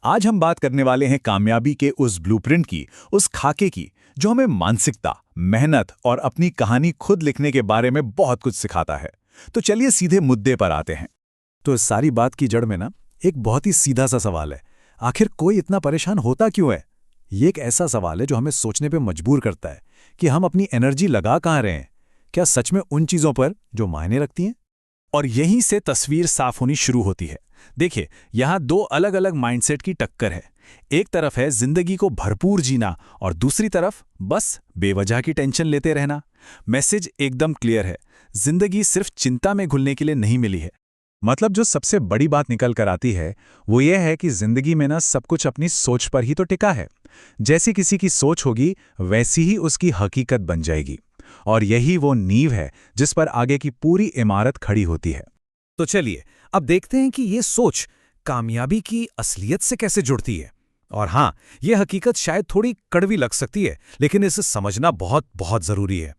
आज हम बात करने वाले हैं कामयाबी के उस ब्लूप्रिंट की, उस खाके की, जो हमें मानसिकता, मेहनत और अपनी कहानी खुद लिखने के बारे में बहुत कुछ सिखाता है। तो चलिए सीधे मुद्दे पर आते हैं। तो इस सारी बात की जड़ में ना एक बहुत ही सीधा सा सवाल है, आखिर कोई इतना परेशान होता क्यों है? ये एक ऐसा सवाल है जो हमें सोचने पे मजबूर करता है कि हम अपनी एनर्जी लगा कहाँ रहे हैं, क्या सच में उन चीज़ों पर जो मायने रखती हैं? और यहीं से तस्वीर साफ होनी शुरू होती है। देखिए, यहाँ दो अलग अलग माइंडसेट की टक्कर है। एक तरफ है जिंदगी को भरपूर जीना और दूसरी तरफ बस बेवजह की टेंशन लेते रहना। मैसेज एकदम क्लियर है, जिंदगी सिर्फ चिंता में घुलने के लिए नहीं मिली है। मतलब जो सबसे बड़ी बात निकल कर आती है वो ये है कि जिंदगी में ना सब कुछ अपनी सोच पर ही तो टिका है। जैसी किसी की सोच होगी वैसी ही उसकी हकीकत बन जाएगी, और यही वो नींव है जिस पर आगे की पूरी इमारत खड़ी होती है। तो चलिए अब देखते हैं कि ये सोच कामयाबी की असलियत से कैसे जुड़ती है। और हाँ, ये हकीकत शायद थोड़ी कड़वी लग सकती है, लेकिन इसे समझना बहुत बहुत जरूरी है।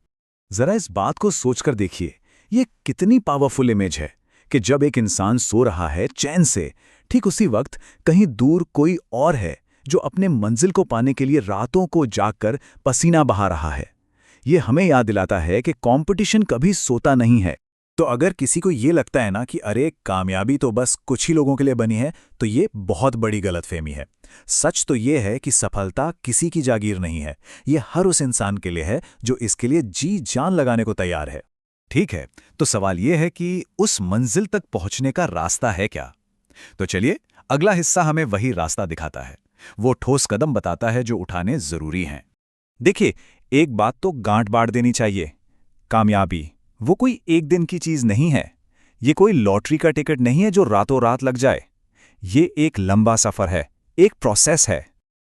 जरा इस बात को सोचकर देखिए, ये कितनी पावरफुल इमेज है कि जब एक इंसान सो रहा है चैन से, ठीक उसी वक्त कहीं दूर कोई और है जो अपने मंजिल को पाने के लिए रातों को जागकर पसीना बहा रहा है। ये हमें याद दिलाता है कि कंपटीशन कभी सोता नहीं है। तो अगर किसी को ये लगता है ना कि अरे कामयाबी तो बस कुछ ही लोगों के लिए बनी है, तो ये बहुत बड़ी गलतफहमी है। सच तो ये है कि सफलता किसी की जागीर नहीं है, ये हर उस इंसान के लिए है जो इसके लिए जी जान लगाने को तैयार है। ठीक है, तो सवाल ये है कि उस मंजिल तक पहुंचने का रास्ता है क्या? तो चलिए, अगला हिस्सा हमें वही रास्ता दिखाता है, वो ठोस कदम बताता है जो उठाने जरूरी हैं। देखिए, एक बात तो गांठ बांध देनी चाहिए, कामयाबी वो कोई एक दिन की चीज नहीं है। ये कोई लॉटरी का टिकट नहीं है जो रातों रात लग जाए। ये एक लंबा सफर है, एक प्रोसेस है।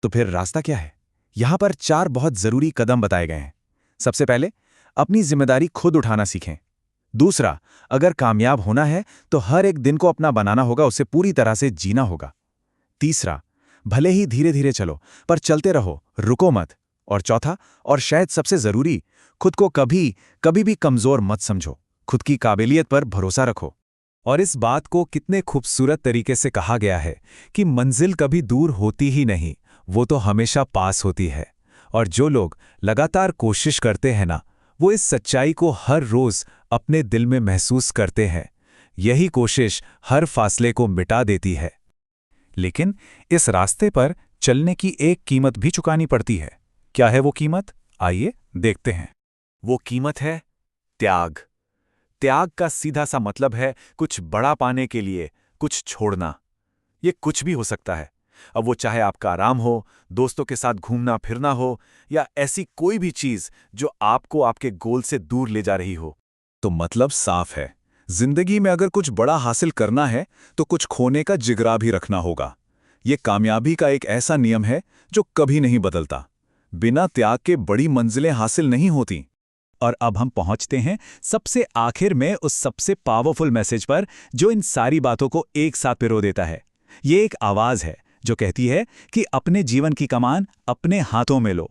तो फिर रास्ता क्या है? यहां पर 4 बहुत जरूरी कदम बताए गए हैं। सबसे पहले, अपनी जिम्मेदारी खुद उठाना सीखें। दूसरा, अगर कामयाब होना है तो हर एक दिन को अपना बनाना होगा, उसे पूरी तरह से जीना होगा। तीसरा, भले ही धीरे धीरे चलो पर चलते रहो, रुको मत। और चौथा, और शायद सबसे जरूरी, खुद को कभी भी कमजोर मत समझो, खुद की काबिलियत पर भरोसा रखो। और इस बात को कितने खूबसूरत तरीके से कहा गया है कि मंजिल कभी दूर होती ही नहीं, वो तो हमेशा पास होती है। और जो लोग लगातार कोशिश करते हैं ना, वो इस सच्चाई को हर रोज अपने दिल में महसूस करते हैं। यही कोशिश हर फासले को मिटा देती है। लेकिन इस रास्ते पर चलने की एक कीमत भी चुकानी पड़ती है। क्या है वो कीमत? आइए देखते हैं। वो कीमत है त्याग। त्याग का सीधा सा मतलब है कुछ बड़ा पाने के लिए कुछ छोड़ना। ये कुछ भी हो सकता है। अब वो चाहे आपका आराम हो, दोस्तों के साथ घूमना फिरना हो, या ऐसी कोई भी चीज जो आपको आपके गोल से दूर ले जा रही हो। तो मतलब साफ है, जिंदगी में अगर कुछ बड़ा हासिल करना है तो कुछ खोने का जिगरा भी रखना होगा। ये कामयाबी का एक ऐसा नियम है जो कभी नहीं बदलता। बिना त्याग के बड़ी मंजिलें हासिल नहीं होती। और अब हम पहुंचते हैं सबसे आखिर में उस सबसे पावरफुल मैसेज पर जो इन सारी बातों को एक साथ पिरो देता है। ये एक आवाज है जो कहती है कि अपने जीवन की कमान अपने हाथों में लो।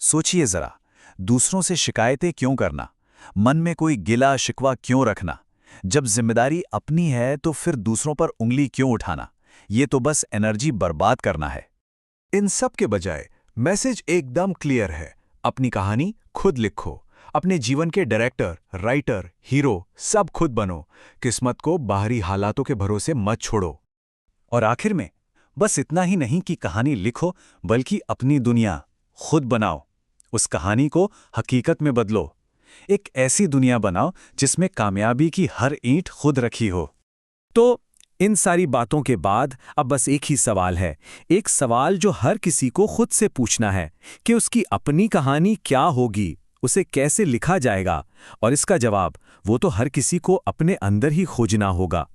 सोचिए जरा, दूसरों से शिकायतें क्यों करना, मन में कोई गिला शिकवा क्यों रखना? जब जिम्मेदारी अपनी है तो फिर दूसरों पर उंगली क्यों उठाना? ये तो बस एनर्जी बर्बाद करना है। इन सब के बजाय मैसेज एकदम क्लियर है, अपनी कहानी खुद लिखो, अपने जीवन के डायरेक्टर, राइटर, हीरो सब खुद बनो, किस्मत को बाहरी हालातों के भरोसे मत छोड़ो। और आखिर में बस इतना ही नहीं कि कहानी लिखो, बल्कि अपनी दुनिया खुद बनाओ। उस कहानी को हकीकत में बदलो, एक ऐसी दुनिया बनाओ जिसमें कामयाबी की हर ईंट खुद रखी हो। तो इन सारी बातों के बाद अब बस एक ही सवाल है, एक सवाल जो हर किसी को खुद से पूछना है कि उसकी अपनी कहानी क्या होगी, उसे कैसे लिखा जाएगा? और इसका जवाब वो तो हर किसी को अपने अंदर ही खोजना होगा।